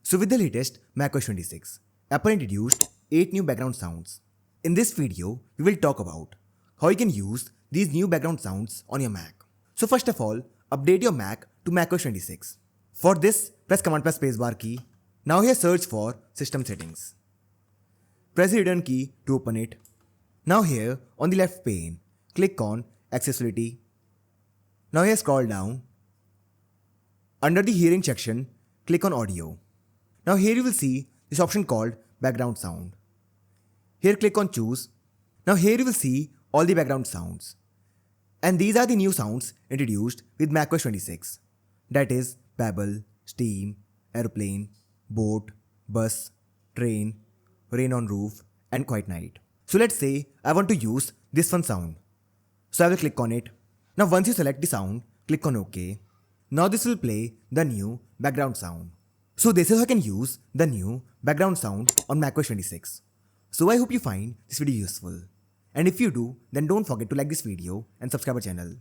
So with the latest macOS 26, Apple introduced 8 new background sounds. In this video, we will talk about how you can use these new background sounds on your Mac. So first of all, update your Mac to macOS 26. For this, press Command plus Spacebar key. Now here search for System Settings. Press the return key to open it. Now here on the left pane, click on Accessibility. Now here scroll down. Under the Hearing section, click on Audio. Now here you will see this option called Background Sound. Here click on Choose. Now here you will see all the background sounds. And these are the new sounds introduced with macOS 26. That is babble, steam, airplane, boat, bus, train, rain on roof, and quiet night. So let's say I want to use this one sound. So I will click on it. Now once you select the sound, click on OK. Now this will play the new background sound. So this is how I can use the new background sound on macOS 26. So I hope you find this video useful. And if you do, then don't forget to like this video and subscribe our channel.